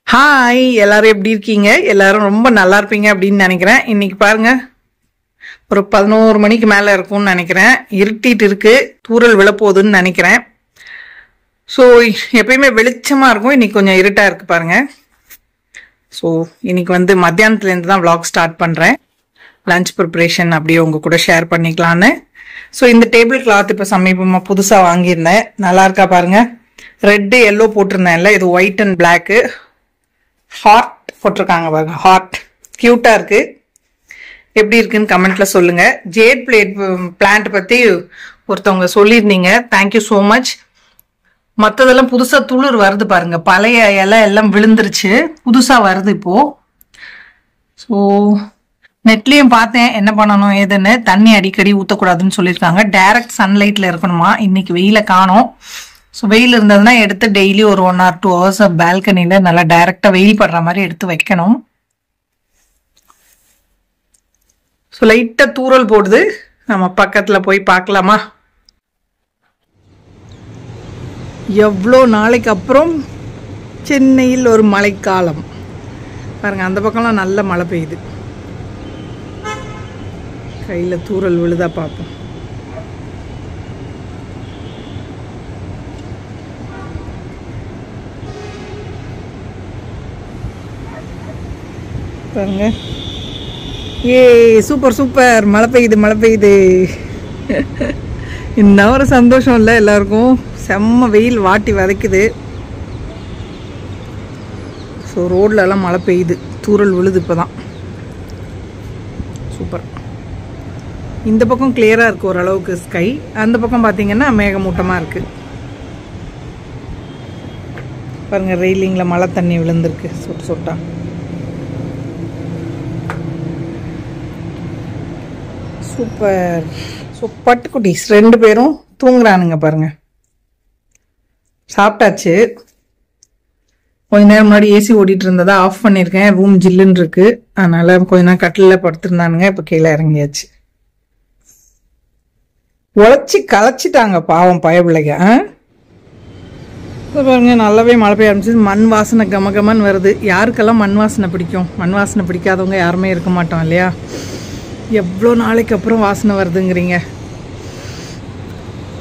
Hi, எல்லாரும் எப்படி இருக்கீங்க? எல்லாரும் ரொம்ப நல்லா இருப்பீங்க அப்படின்னு நினைக்கிறேன். இன்னைக்கு பாருங்க, ஒரு 11 மணிக்கு மேல இருக்கும்னு நினைக்கிறேன். இருட்டிட்டு இருக்கு, தூறல் விழப்போகுதுன்னு நினைக்கிறேன். ஸோ எப்பயுமே வெளிச்சமா இருக்கும், இன்னைக்கு கொஞ்சம் இருட்டா இருக்கு பாருங்க. ஸோ இன்னைக்கு மத்தியானத்துலேருந்து தான் vlog ஸ்டார்ட் பண்றேன். லஞ்ச் ப்ரிப்பரேஷன் அப்படியே உங்க கூட ஷேர் பண்ணிக்கலான்னு. ஸோ இந்த டேபிள் கிளாத் இப்போ சமீபமாக புதுசாக வாங்கியிருந்தேன். நல்லா இருக்கா பாருங்க. ரெட்டு எல்லோ போட்டிருந்தேன்ல, இது ஒயிட் அண்ட் பிளாக்கு. ஹார்ட் போட்டிருக்காங்க பாருங்க, ஹார்ட் கியூட்டா இருக்கு. எப்படி இருக்குன்னு கமெண்ட்ல சொல்லுங்க. ஜேட் பிளான்ட் பத்தி ஒருத்தவங்க சொல்லியிருந்தீங்க, தேங்க்யூ ஸோ மச். மற்றதெல்லாம் புதுசா துளிர் வருது பாருங்க, பழைய இலை எல்லாம் விழுந்துருச்சு, புதுசா வருது இப்போ. ஸோ நெட்லயும் பார்த்தேன் என்ன பண்ணணும் ஏதுன்னு. தண்ணி அடிக்கடி ஊற்றக்கூடாதுன்னு சொல்லியிருக்காங்க. டைரக்ட் சன்லைட்ல இருக்கணுமா. இன்னைக்கு வெயில காணோம். ஸோ வெயில் இருந்ததுன்னா எடுத்து டெய்லி ஒரு 1 or 2 hours பால்கனியில் நல்லா டைரக்டா வெயில் படுற மாதிரி எடுத்து வைக்கணும். ஸோ லைட்டா தூறல் போடுது, நம்ம பக்கத்துல போய் பார்க்கலாமா? எவ்வளோ நாளைக்கு அப்புறம் சென்னையில் ஒரு மழைக்காலம் பாருங்க. அந்த பக்கம்லாம் நல்ல மழை பெய்யுது. கையில தூறல் விழுதா பார்ப்போம். பாருங்க, ஏ சூப்பர் சூப்பர், மழை பெய்யுது மழை பெய்யுது. இன்னும் ஒரு சந்தோஷம் இல்லை எல்லாருக்கும். செம்ம வெயில் வாட்டி வதைக்குது. ஸோ ரோட்ல எல்லாம் மழை பெய்யுது, தூறல் விழுது இப்போதான். சூப்பர். இந்த பக்கம் கிளியரா இருக்கு ஓரளவுக்கு ஸ்கை. அந்த பக்கம் பார்த்தீங்கன்னா மேகமூட்டமா இருக்கு பாருங்க. ரெயிலிங்ல மழை தண்ணி விழுந்திருக்கு சொட்டு சொட்டா. சூப்பர். ஸோ பட்டுக்குட்டீஸ் 2 பேரும் தூங்குறானுங்க பாருங்க. சாப்பிட்டாச்சு. கொஞ்ச நேரம் முன்னாடி ஏசி ஓடிட்டு இருந்ததா ஆஃப் பண்ணியிருக்கேன். ரூம் ஜில்லுன்னு இருக்கு, அதனால கொஞ்ச நேரம் கட்டில படுத்திருந்தானுங்க. இப்போ கீழே இறங்கியாச்சு. உழைச்சி களைச்சிட்டாங்க பாவம் பயபிள்ளைங்க. பாருங்க, நல்லாவே மழை பெய்ய ஆரம்பிச்சு. மண் வாசனை கமகமன்னு வருது. யாருக்கெல்லாம் மண் வாசனை பிடிக்கும்? மண் வாசனை பிடிக்காதவங்க யாருமே இருக்க மாட்டோம் இல்லையா? எவ்வளோ நாளைக்கு அப்புறம் வாசனை வருதுங்கிறீங்க,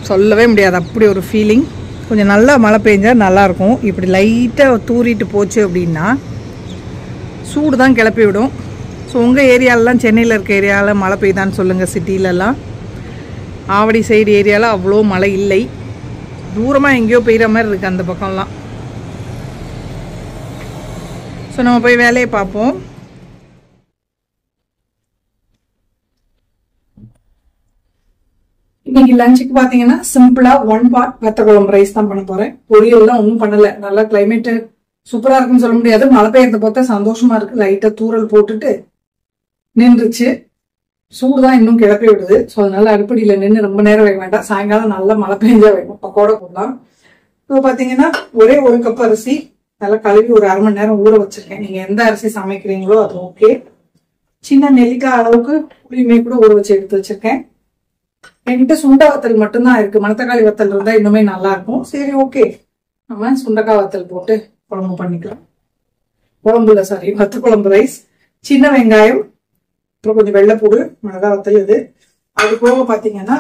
சொல்லவே முடியாது. அப்படி ஒரு ஃபீலிங். கொஞ்சம் நல்லா மழை பெஞ்சா நல்லாயிருக்கும். இப்படி லைட்டாக தூரிட்டு போச்சு அப்படின்னா சூடு தான் கிளப்பி விடும். ஸோ உங்கள் ஏரியாலலாம், சென்னையில் இருக்க ஏரியாவில் மழை பெய்தான்னு சொல்லுங்கள். சிட்டிலலாம், ஆவடி சைடு ஏரியாவில் அவ்வளோ மழை இல்லை. தூரமாக எங்கேயோ பெய்கிற மாதிரி இருக்குது அந்த பக்கம்லாம். ஸோ நம்ம போய் வேலையை பார்ப்போம். இன்னைக்கு லஞ்சுக்கு பாத்தீங்கன்னா சிம்பிளா 1 part வத்த குழம்பு ரைஸ் தான் பண்ண போறேன். பொரியல்லாம் ஒன்றும் பண்ணல. நல்லா கிளைமேட் சூப்பரா இருக்குன்னு சொல்ல முடியாது. மழை பெய்யறத பார்த்தா சந்தோஷமா இருக்கு. லைட்டா தூறல் போட்டுட்டு நின்றுச்சு. சூடு தான் இன்னும் கிளப்பி விடுது. ஸோ அதனால அடுப்படியில நின்று ரொம்ப நேரம் வைக்க வேண்டாம். சாயங்காலம் நல்லா மழை பெஞ்சா வைக்கும், பக்கோட போடலாம். இப்போ பாத்தீங்கன்னா ஒரே 1 கப் அரிசி நல்லா கழுவி ஒரு 1/2 மணி நேரம் ஊற வச்சிருக்கேன். நீங்க எந்த அரிசி சமைக்கிறீங்களோ அது ஓகே. சின்ன நெல்லிக்காய் அளவுக்கு புளியுமே கூட ஊற வச்சு எடுத்து வச்சிருக்கேன். என்கிட்ட சுண்டை வத்தல் மட்டும்தான் இருக்கு. மணத்தக்காளி வத்தல் இருந்தா இன்னுமே நல்லா இருக்கும். சரி ஓகே, நம்ம சுண்டக்காய் வத்தல் போட்டு குழம்பு பண்ணிக்கலாம். வத்த குழம்பு ரைஸ். சின்ன வெங்காயம், அப்புறம் கொஞ்சம் வெள்ளைப்பூடு, மிளகா வத்தல். இது அது போக பாத்தீங்கன்னா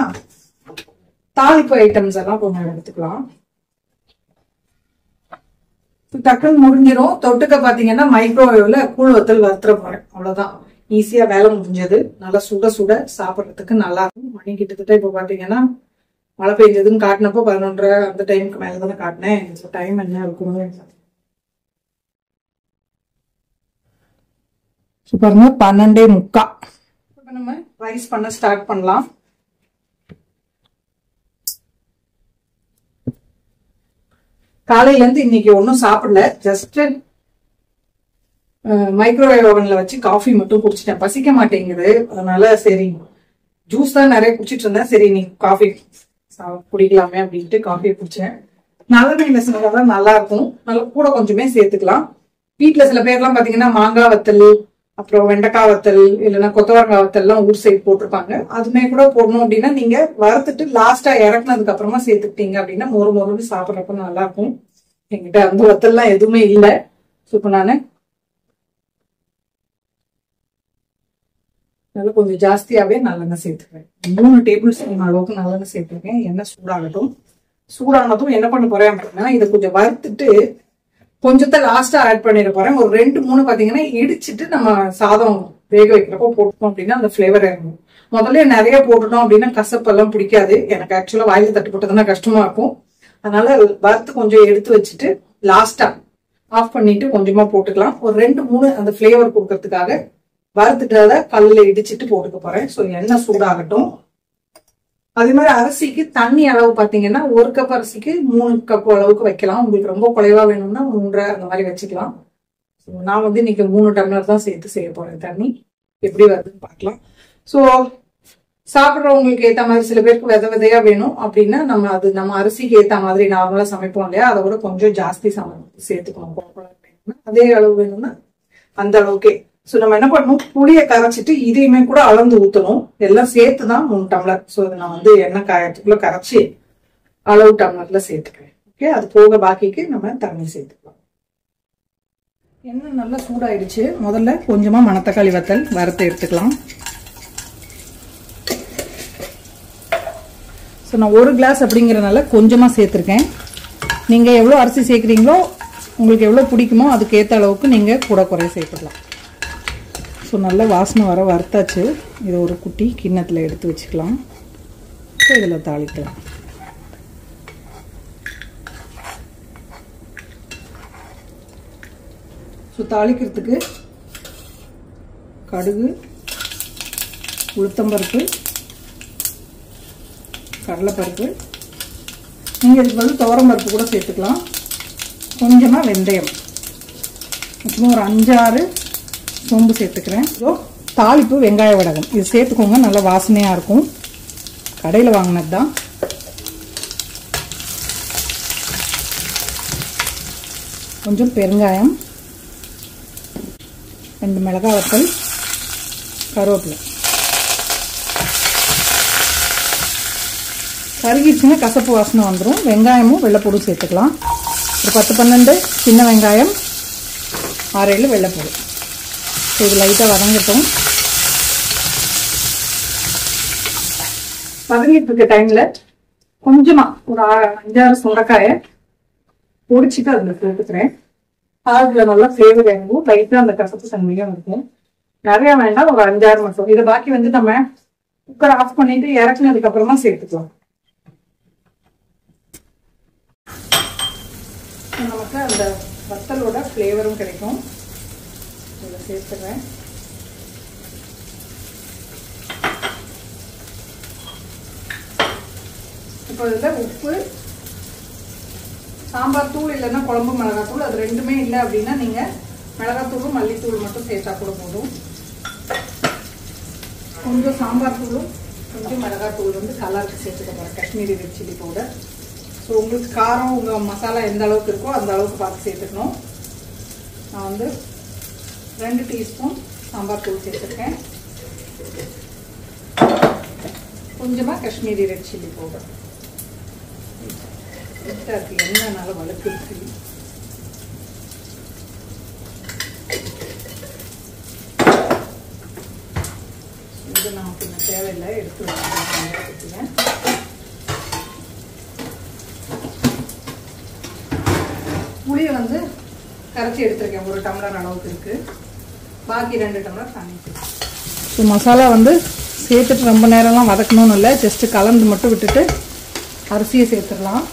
தாளிப்பு ஐட்டம்ஸ் எல்லாம் கொஞ்சம் எடுத்துக்கலாம். டக்குன்னு முடிஞ்சிடும். தொட்டுக்க பாத்தீங்கன்னா மைக்ரோவேவ்ல கூழ் வத்தல் வறுத்துற போறேன். அவ்வளவுதான், ஈஸியா வேலை முடிஞ்சது. நல்லா சுட சுட சாப்பிட்றதுக்கு நல்லா இருக்கும். மணி கிட்டத்தட்ட இப்போ பாத்தீங்கன்னா மழை பெஞ்சதுன்னு காட்டினப்போ 11:30 அந்த டைமுக்கு மேலதானே காட்டினேன். டைம் என்ன இருக்கும் பாருங்க, 12:45. இப்போ நம்ம ரைஸ் பண்ண ஸ்டார்ட் பண்ணலாம். காலையில இருந்து இன்னைக்கு ஒன்னும் சாப்பிடல. ஜஸ்ட் மைக்ரோவேவ் ஓவன்ல வச்சு காஃபி மட்டும் குடிச்சிட்டேன். பசிக்க மாட்டேங்குது, அதனால சரி ஜூஸ் தான் நிறைய குடிச்சிட்டு இருந்தேன். சரி நீ காஃபி குடிக்கலாமே அப்படின்ட்டு காஃபியை குடிச்சேன். நல்லெண்ணெயில செஞ்சாதான் நல்லா இருக்கும். நல்லா கூட கொஞ்சமே சேர்த்துக்கலாம். வீட்டுல சில பேர்லாம் பாத்தீங்கன்னா மாங்காய் வத்தல், அப்புறம் வெண்டைக்காய் வத்தல், இல்லைன்னா கொத்தவரங்காய் வத்தல் எல்லாம் ஊர் சைடு போட்டிருப்பாங்க. அதுமே கூட போடணும் அப்படின்னா நீங்க வறுத்துட்டு லாஸ்டா இறக்குனதுக்கு அப்புறமா சேர்த்துக்கிட்டீங்க அப்படின்னா மொறு மொறுன்னு சாப்பிட்றப்ப நல்லா இருக்கும். என்கிட்ட அந்த வத்தல்லாம் எதுவுமே இல்லை. ஸோ இப்போ நான் நல்லா கொஞ்சம் ஜாஸ்தியாகவே நல்லெண்ணெய் சேர்த்துக்கிறேன். 3 டேபிள் ஸ்பூன் அளவுக்கு நல்லெண்ணெய் சேர்த்துருக்கேன். எண்ணெய் சூடாகட்டும். சூடானதும் என்ன பண்ண போறேன் அப்படின்னா, இதை கொஞ்சம் வறுத்துட்டு கொஞ்சத்தை லாஸ்டா ஆட் பண்ணிட போறேன். ஒரு 2-3 பாத்தீங்கன்னா இடிச்சிட்டு நம்ம சாதம் வேக வைக்கிறப்போ போட்டோம் அப்படின்னா அந்த ஃபிளேவர் இருக்கும். முதல்ல நிறைய போட்டுட்டோம் அப்படின்னா கசப்பெல்லாம் பிடிக்காது. எனக்கு ஆக்சுவலா வாயில தட்டு போட்டதுன்னா கஷ்டமா இருக்கும். அதனால வறுத்து கொஞ்சம் எடுத்து வச்சுட்டு லாஸ்டா ஆஃப் பண்ணிட்டு கொஞ்சமா போட்டுக்கலாம். ஒரு 2-3 அந்த ஃபிளேவர் கொடுக்கறதுக்காக வறுத்துட்டத கல்லுல இடிச்சிட்டு போட்டுக்க போறேன். ஸோ எண்ணெய் சூடாகட்டும். அதே மாதிரி அரிசிக்கு தண்ணி அளவு பாத்தீங்கன்னா 1 கப் அரிசிக்கு 3 கப் அளவுக்கு வைக்கலாம். உங்களுக்கு ரொம்ப குறைவா வேணும்னா 3 அந்த மாதிரி வச்சுக்கலாம். ஸோ நான் வந்து இன்னைக்கு 3 டம்ளர் தான் சேர்த்து செய்ய போறேன். தண்ணி எப்படி வருதுன்னு பார்க்கலாம். ஸோ சாப்பிட்றவங்களுக்கு ஏற்ற மாதிரி சில பேருக்கு விதை விதையா வேணும் அப்படின்னா நம்ம அரிசிக்கு ஏற்ற மாதிரி நார்மலா சமைப்போம் இல்லையா, அதை விட கொஞ்சம் ஜாஸ்தி சேர்த்துக்கணும். அதே அளவு வேணும்னா அந்த அளவுக்கே. ஸோ நம்ம என்ன பண்ணணும், புளியை கரைச்சிட்டு இதையுமே கூட அளந்து ஊற்றணும். எல்லாம் சேர்த்து தான் 3 டம்ளர். ஸோ இதை நான் வந்து எண்ணெய் காயத்துக்குள்ள கரைச்சி அளவு டம்ளர்ல சேர்த்துக்கிறேன். ஓகே, அது போக பாக்கிக்கு நம்ம தண்ணி சேர்த்துக்கலாம். எண்ணெய் நல்லா சூடாயிடுச்சு. முதல்ல கொஞ்சமா மணத்தக்காளி வத்தல் வறுத்து எடுத்துக்கலாம். ஸோ நான் 1 கிளாஸ் அப்படிங்கிறனால கொஞ்சமா சேர்த்துருக்கேன். நீங்க எவ்வளோ அரிசி சேர்க்குறீங்களோ உங்களுக்கு எவ்வளோ பிடிக்குமோ அதுக்கேற்ற அளவுக்கு நீங்க கூட குறைய சேர்த்துக்கலாம். ஸோ நல்ல வாசனை வர வறுத்தாச்சு. இதை ஒரு குட்டி கிண்ணத்தில் எடுத்து வச்சுக்கலாம். ஸோ இதில் தாளிக்கலாம். ஸோ தாளிக்கிறதுக்கு கடுகு, உளுத்தம்பருப்பு, கடலைப்பருப்பு, நீங்கள் இதுக்கு வந்து துவரம்பருப்பு கூட சேர்த்துக்கலாம். கொஞ்சமாக வெந்தயம், முக்கியமாக ஒரு 5-6 சோம்பு சேர்த்துக்கிறேன். ஸோ தாளிப்பு வெங்காய வடகம் இது சேர்த்துக்கோங்க, நல்ல வாசனையாக இருக்கும். கடையில் வாங்கினது தான். கொஞ்சம் பெருங்காயம், 2 மிளகாய் வத்தல், கருவேப்பிலை. கருகிடுச்சுன்னா கசப்பு வாசனை வந்துடும். வெங்காயமும் வெள்ளைப்பூடும் சேர்த்துக்கலாம். ஒரு 10-12 சின்ன வெங்காயம், 6-7 வெள்ளைப்பூடு. இது லைட்டாக வதங்கட்டும். வதங்கிட்டு இருக்க டைம்ல கொஞ்சமா ஒரு 5-6 சுண்டைக்காயை பொடிச்சிட்டு அதில் சேர்த்துக்கிறேன். அதுல நல்லா ஃப்ளேவர் இறங்கும். லைட்டாக அந்த கசப்பு தன்மையும் இருக்கும். நிறைய வேண்டாம், ஒரு 5-6 மட்டும். இதை பாக்கி வந்து நம்ம குக்கர் ஆஃப் பண்ணிட்டு இறக்குனதுக்கு அப்புறமா சேர்த்துக்கலாம். நமக்கு அந்த வத்தலோட ஃப்ளேவரும் கிடைக்கும். இதில் சேர்த்துக்கிறேன். இப்போ இதில் உப்பு, சாம்பார் தூள் இல்லைன்னா குழம்பு மிளகாத்தூள், அது ரெண்டுமே இல்லை அப்படின்னா நீங்கள் மிளகாத்தூளும் மல்லித்தூள் மட்டும் சேர்த்தா கூட போதும். கொஞ்சம் சாம்பார் தூளும் கொஞ்சம் மிளகாத்தூள் வந்து கலருக்கு சேர்த்துக்க போகிறேன், Kashmiri red chilli powder. So உங்களுக்கு காரம் உங்கள் மசாலா எந்த அளவுக்கு இருக்கோ அந்த அளவுக்கு பார்த்து சேர்த்துக்கணும். நான் வந்து 2 டீஸ்பூன் சாம்பார் தூள் சேர்த்துருக்கேன். கொஞ்சமாக காஷ்மீரி ரெட் சில்லி பவுடர். இருக்கு எண்ணெய்னால வளர்க்குறது. இது நமக்கு இன்னும் தேவையில்லை, எடுத்து வச்சுக்கேன். புளியை வந்து கரைச்சி எடுத்துருக்கேன். 1 டம்ளர் அளவுக்கு இருக்கு. பாக்கி 2 டம்ளர் தண்ணி. ஸோ மசாலா வந்து சேர்த்துட்டு ரொம்ப நேரம்லாம் வதக்கணும்னு இல்லை, ஜஸ்ட் கலந்து மட்டும் விட்டுட்டு அரிசியை சேர்த்துடலாம்.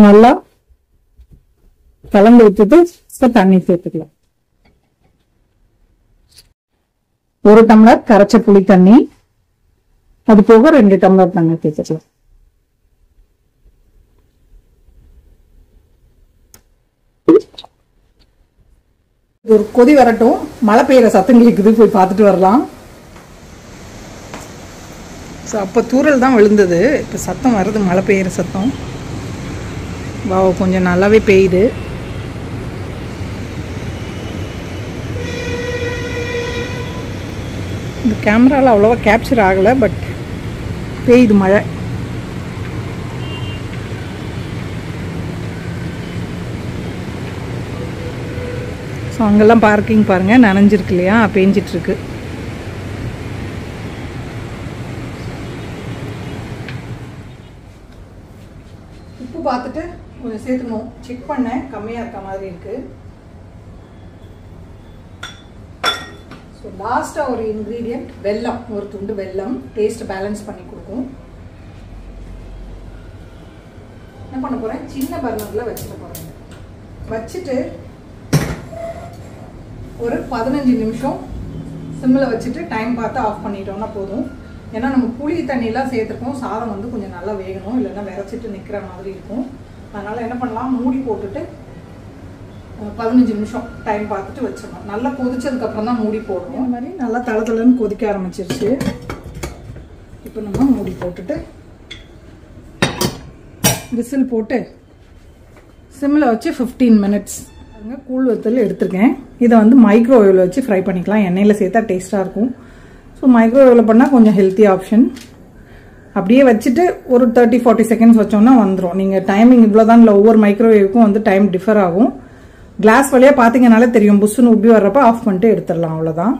நல்லா கலந்து விட்டுட்டு இப்போ தண்ணி சேர்த்துக்கலாம். 1 டம்ளர் கரைச்ச புளி தண்ணி, அது போக 2 டம்ளர் தண்ணி சேர்த்துக்கலாம். ஒரு கொதி வரட்டும். மழை பெய்யுற சத்தம் கேக்குது, போய் பார்த்துட்டு வரலாம். அப்போ தூரல் தான் விழுந்தது, இப்போ சத்தம் வருது, மழை பெய்யுற சத்தம். வா, கொஞ்சம் நல்லாவே பெய்யுது. கேமராவில் அவ்வளோவா கேப்சர் ஆகலை, பட் பெய்யுது மழை. ஸோ அங்கெல்லாம் பார்க்கிங் பாருங்கள், நனைஞ்சிருக்கு இல்லையா, பேஞ்சிட்ருக்கு. உப்பு பார்த்துட்டு கொஞ்சம் சேர்த்துக்கணும். செக் பண்ணேன், கம்மியாக இருக்க மாதிரி இருக்குது. ஸோ லாஸ்ட்டாக ஒரு இன்க்ரீடியண்ட் வெல்லம், ஒரு துண்டு வெல்லம் டேஸ்ட்டை பேலன்ஸ் பண்ணி கொடுக்கும். என்ன பண்ண போகிறேன், சின்ன பர்னரில் வச்சுக்க போகிறேன். வச்சுட்டு ஒரு 15 நிமிஷம் சிம்மில் வச்சுட்டு டைம் பார்த்து ஆஃப் பண்ணிட்டோம்னா போதும். ஏன்னா நம்ம புளி தண்ணியெலாம் சேர்த்துருக்கோம், சாதம் வந்து கொஞ்சம் நல்லா வேகணும், இல்லைன்னா விரைச்சிட்டு நிற்கிற மாதிரி இருக்கும். அதனால் என்ன பண்ணலாம், மூடி போட்டுட்டு 15 நிமிஷம் டைம் பார்த்துட்டு வச்சிடணும். நல்லா கொதிச்சதுக்கப்புறம் தான் மூடி போடணும். இந்த மாதிரி நல்லா தளதளன்னு கொதிக்க ஆரம்பிச்சிருச்சு. இப்போ நம்ம மூடி போட்டுட்டு விசில் போட்டு சிம்மில் வச்சு 15 மினிட்ஸ் கூழ் வத்தல் எடுத்துருக்கேன். இதை வந்து மைக்ரோவேவில் வச்சு ஃப்ரை பண்ணிக்கலாம். எண்ணெயில் சேர்த்தா டேஸ்ட்டாக இருக்கும். ஸோ மைக்ரோவேவில் பண்ணால் கொஞ்சம் ஹெல்த்தி ஆப்ஷன். அப்படியே வச்சுட்டு ஒரு 30-40 செகண்ட்ஸ் வச்சோன்னா வந்துடும். நீங்கள் டைமிங் இவ்வளோ தான், இல்லை ஒவ்வொரு மைக்ரோவேவுக்கும் வந்து டைம் டிஃபர் ஆகும். கிளாஸ் வழியாக பார்த்தீங்கனாலே தெரியும், புஷ்ஷுன்னு உப்பி வர்றப்ப ஆஃப் பண்ணிட்டு எடுத்துடலாம், அவ்வளோதான்.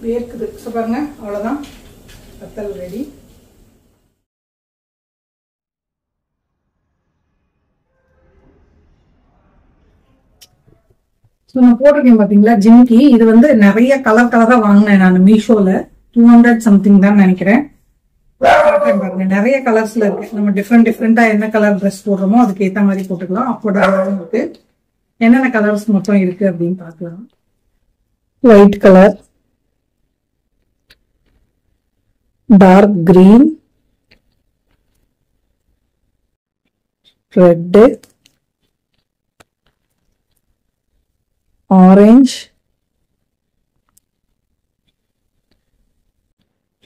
வேர்க்குது. ஸோ பாருங்க, அவ்வளோதான், வத்தல் ரெடி. ஸோ நான் போட்டிருக்கேன் பார்த்தீங்களா ஜிமிக்கி. இது வந்து நிறைய கலராக வாங்கினேன் நான் மீஷோவில். 200 சம்திங் தான் நினைக்கிறேன். பாருங்க, நிறைய கலர்ஸ்ல இருக்கு. நம்ம டிஃப்ரெண்டா என்ன கலர் ட்ரெஸ் போடுறோமோ அதுக்கு ஏற்ற மாதிரி போட்டுக்கலாம். அப்போட இருக்கு என்னென்ன கலர்ஸ் மொத்தம் இருக்கு அப்படின்னு பார்க்கலாம். White colour, dark green, red, orange,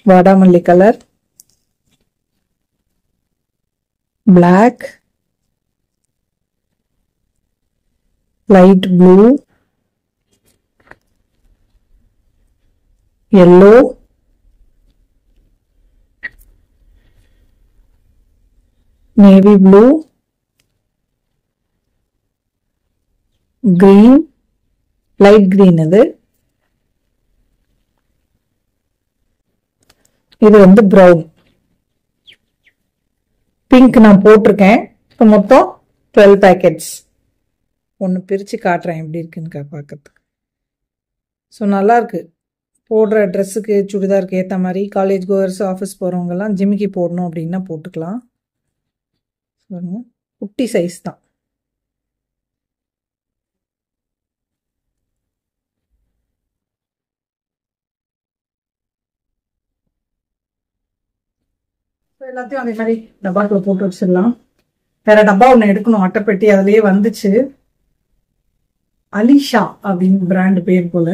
வாடாமல்லி colour, black, light blue, yellow, navy blue, green, light green. இது வந்து brown. பிங்க் நான் போட்டிருக்கேன். இப்போ மொத்தம் 12 பேக்கெட்ஸ். ஒன்று பிரித்து காட்டுறேன் எப்படி இருக்குன்னு பார்க்கறதுக்கு. ஸோ நல்லாயிருக்கு. போடுற ட்ரெஸ்ஸுக்கு சுடிதாருக்கு ஏற்ற மாதிரி காலேஜ் கோயர்ஸ், ஆஃபீஸ் போகிறவங்கெல்லாம் ஜிமிக்கி போடணும் அப்படின்னா போட்டுக்கலாம். குட்டி சைஸ் தான். எல்லாத்தையும் அதே மாதிரி டப்பாக்குள்ள போட்டு வச்சிடலாம். வேற டப்பா ஒன்று எடுக்கணும், அட்டைப்பெட்டி. அதுலயே வந்துச்சு, அலிஷா அப்படின்னு பிராண்ட் பேர் போல.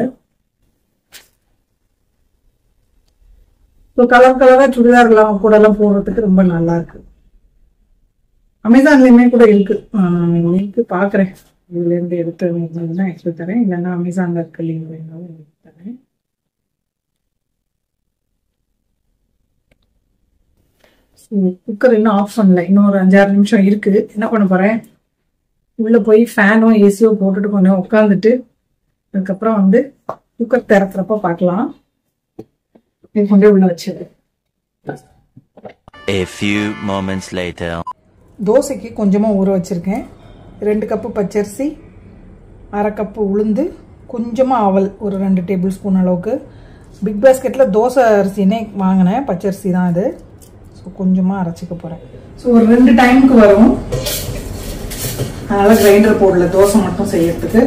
கலர் கலரா சுடிதார் கூட எல்லாம் போடுறதுக்கு ரொம்ப நல்லா இருக்கு. அமேசான்லயுமே கூட இருக்கு. லிங்க் பாக்குறேன், இதுல இருந்து எடுத்து எடுத்து தரேன். இல்லைன்னா அமேசான்ல இருக்க லிங்க் வேணாலும் எடுத்து தரேன். குக்கர் இன்னும் ஆஃப் பண்ணல, இன்னும் ஒரு 5-6 நிமிஷம் இருக்கு. என்ன பண்ண போறேன், உள்ள போய் ஃபேனோ ஏசியோ போட்டுட்டு கொஞ்சம் உட்காந்துட்டு அதுக்கப்புறம் வந்து குக்கர் திறக்கிறப்ப பார்க்கலாம். இது கொண்டே உள்ள வச்சது. A few moments later. தோசைக்கு கொஞ்சமா ஊற வச்சிருக்கேன். 2 கப்பு பச்சரிசி, 1/2 கப்பு உளுந்து, கொஞ்சமா அவல், ஒரு 2 டேபிள் ஸ்பூன் அளவுக்கு. பிக் பாஸ்கெட்ல தோசை அரிசினே வாங்கினேன், பச்சரிசி தான் இது. ஸோ கொஞ்சமாக அரைச்சிக்க போகிறேன். ஸோ ஒரு 2 டைமுக்கு வரும், அதனால் கிரைண்டர் போடல, தோசை மட்டும் செய்யறதுக்கு.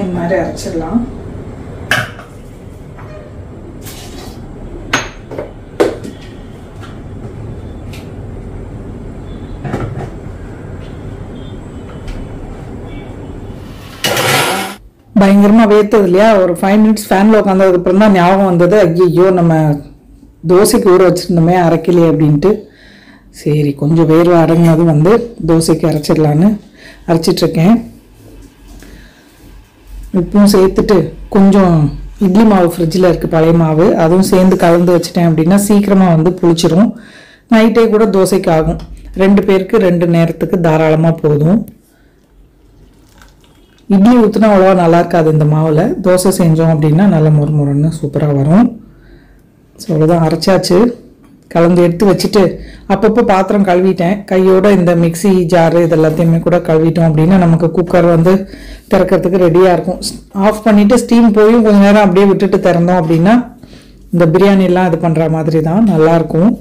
இந்த மாதிரி அரைச்சிடலாம். பயங்கரமாக வேர்த்தது இல்லையா, ஒரு 5 மினிட்ஸ் ஃபேனில் உட்காந்ததுக்கு அப்புறம் தான் ஞாபகம் வந்தது, ஐயோ நம்ம தோசைக்கு ஊற வச்சுருந்தோமே அரைக்கலையே அப்படின்ட்டு. சரி கொஞ்சம் வேர்வை அடங்கினதும் வந்து தோசைக்கு அரைச்சிடலான்னு அரைச்சிட்ருக்கேன். உப்பும் சேர்த்துட்டு கொஞ்சம் இட்லி மாவு ஃப்ரிட்ஜில் இருக்குது பழைய மாவு, அதுவும் சேர்ந்து கலந்து வச்சுட்டேன் அப்படின்னா சீக்கிரமாக வந்து புளிச்சிரும். நைட்டே கூட தோசைக்கு ஆகும். 2 பேருக்கு 2 நேரத்துக்கு தாராளமாக போதும். இட்லி ஊற்றினா அவ்வளோவா நல்லா இருக்காது இந்த மாவில். தோசை செஞ்சோம் அப்படின்னா நல்லா முறுமுறுன்னு சூப்பராக வரும். ஸோ அவ்வளோதான், அரைச்சாச்சு. கலந்து எடுத்து வச்சுட்டு அப்பப்போ பாத்திரம் கழுவிட்டேன். கையோட இந்த மிக்சி ஜாரு இதெல்லாத்தையுமே கூட கழுவிட்டோம் அப்படின்னா நமக்கு குக்கர் வந்து திறக்கிறதுக்கு ரெடியாக இருக்கும். ஆஃப் பண்ணிவிட்டு ஸ்டீம் போயும் கொஞ்சம் நேரம் அப்படியே விட்டுட்டு திறந்தோம் அப்படின்னா இந்த பிரியாணிலாம் இது பண்ணுற மாதிரி தான் நல்லாயிருக்கும்.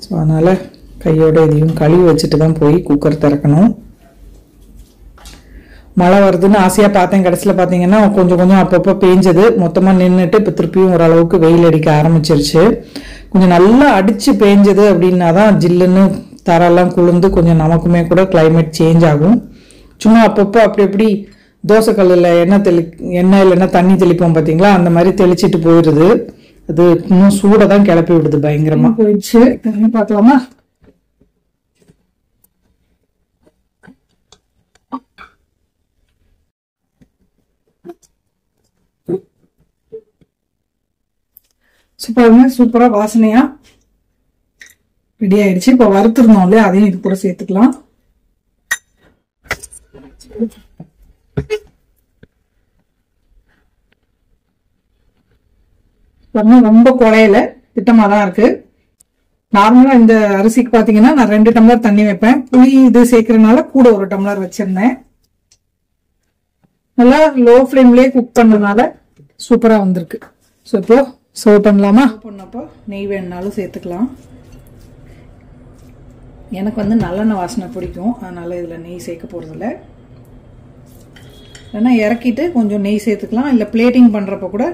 ஸோ அதனால் கையோட இதையும் கழுவி வச்சுட்டு தான் போய் குக்கர் திறக்கணும். மழை வருதுன்னு ஆசையாக பார்த்தேன். கடைசியில் பார்த்தீங்கன்னா கொஞ்சம் கொஞ்சம் அப்பப்போ பேஞ்சது, மொத்தமாக நின்றுட்டு இப்போ திருப்பியும் ஓரளவுக்கு வெயில் அடிக்க ஆரம்பிச்சிருச்சு. கொஞ்சம் நல்லா அடித்து பேஞ்சது அப்படின்னா தான் ஜில்லுன்னு தரெல்லாம் குளிர்ந்து கொஞ்சம் நமக்குமே கூட கிளைமேட் சேஞ்ச் ஆகும். சும்மா அப்பப்போ அப்படி எப்படி தோசைக்கல்லில் எண்ணெய் இல்லைன்னா தண்ணி தெளிப்போம் பார்த்தீங்களா, அந்த மாதிரி தெளிச்சிட்டு போயிடுது. அது இன்னும் சூடை தான் கிளப்பி விடுது, பயங்கரமாக போயிடுச்சு. பார்க்கலாமா? சூப்பரா வாசனையா ரெடி ஆயிடுச்சு. இப்போ வறுத்துருந்தோம் இல்லையா, அதையும் இது கூட சேர்த்துக்கலாம். ரொம்ப குழையில திட்டமா தான் இருக்கு. நார்மலா இந்த அரிசிக்கு பாத்தீங்கன்னா நான் 2 டம்ளர் தண்ணி வைப்பேன். புளி இது சேர்க்கறதுனால கூட 1 டம்ளர் வச்சிருந்தேன். நல்லா லோ ஃப்ளேம்லயே குக் பண்ணதுனால சூப்பரா வந்திருக்கு. ஸோ இப்போ சர்வ் பண்ணலாமா? பண்ணப்போ நெய் வேணுனாலும் சேர்த்துக்கலாம். எனக்கு வந்து நல்லெண்ணெய் வாசனை பிடிக்கும், அதனால இதில் நெய் சேர்க்க போகிறதில்ல. இல்லைன்னா இறக்கிட்டு கொஞ்சம் நெய் சேர்த்துக்கலாம். இல்லை பிளேட்டிங் பண்ணுறப்ப கூட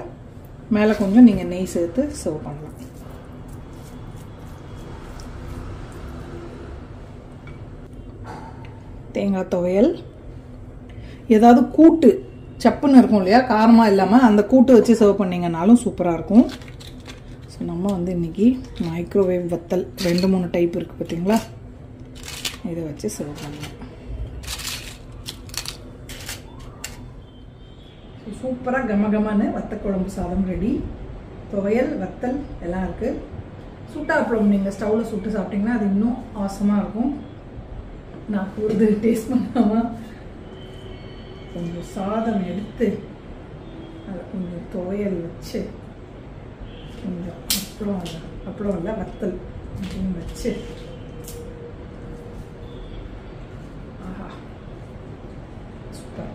மேலே கொஞ்சம் நீங்கள் நெய் சேர்த்து சர்வ் பண்ணலாம். தேங்காய் துவையல், ஏதாவது கூட்டு சப்புன்னு இருக்கும் இல்லையா, காரமாக இல்லாமல் அந்த கூட்டு வச்சு சர்வ் பண்ணிங்கனாலும் சூப்பராக இருக்கும். ஸோ நம்ம வந்து இன்றைக்கி மைக்ரோவேவ் வத்தல் 2-3 டைப் இருக்குது பார்த்தீங்களா, இதை வச்சு சர்வ் பண்ணலாம். சூப்பராக கமகமான வத்தக்குழம்பு சாதம் ரெடி. துவையல் வத்தல் எல்லாம் இருக்குது. சுட்டா அப்புறம் நீங்கள் ஸ்டவ்வில் சுட்டு சாப்பிட்டிங்கன்னா அது இன்னும் ஆசமாக இருக்கும். நான் கூடுது டேஸ்ட் பண்ணாமல் கொஞ்சம் சாதம் எடுத்து அதில் கொஞ்சம் துவையல் வச்சு கொஞ்சம் அப்புறம் இல்லை வத்தல் அப்படின்னு வச்சு, ஆஹா சூப்பர்.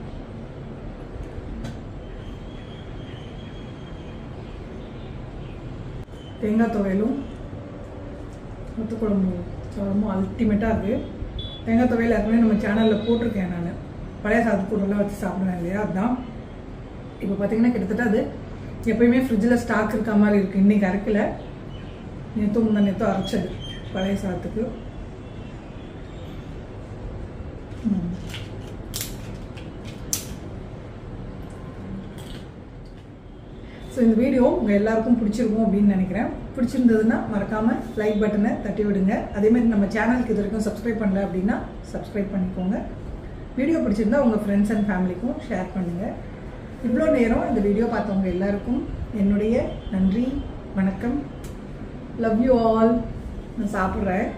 தேங்காய் துவையலும் வத்தக்குழம்பு சாதமும் அல்டிமேட்டாக இருக்குது. தேங்காய் துவையல் ஏற்கனவே நம்ம சேனலில் போட்டிருக்கேன். நான் பழைய சாதக்கூடலாம் வச்சு சாப்பிடுவேன் இல்லையா, அதுதான். இப்போ பார்த்தீங்கன்னா கிட்டத்தட்ட அது எப்பயுமே ஃப்ரிட்ஜில் ஸ்டாக் இருக்க மாதிரி இருக்குது. இன்றைக்கி அரைக்கல, நேற்று அரைச்சது பழைய சாதத்துக்கு. ஸோ இந்த வீடியோ உங்கள் எல்லாருக்கும் பிடிச்சிருக்கும் அப்படின்னு நினைக்கிறேன். பிடிச்சிருந்ததுன்னா மறக்காமல் லைக் பட்டனை தட்டி விடுங்க. அதேமாதிரி நம்ம சேனலுக்கு இது வரைக்கும் சப்ஸ்கிரைப் பண்ணல அப்படின்னா சப்ஸ்கிரைப் பண்ணிக்கோங்க. வீடியோ பிடிச்சிருந்தா உங்கள் ஃப்ரெண்ட்ஸ் அண்ட் ஃபேமிலிக்கும் ஷேர் பண்ணுங்கள். இவ்வளோ நேரம் இந்த வீடியோ பார்த்தவங்க எல்லாருக்கும் என்னுடைய நன்றி, வணக்கம். Love you all. நான் சாப்பிட்றேன்.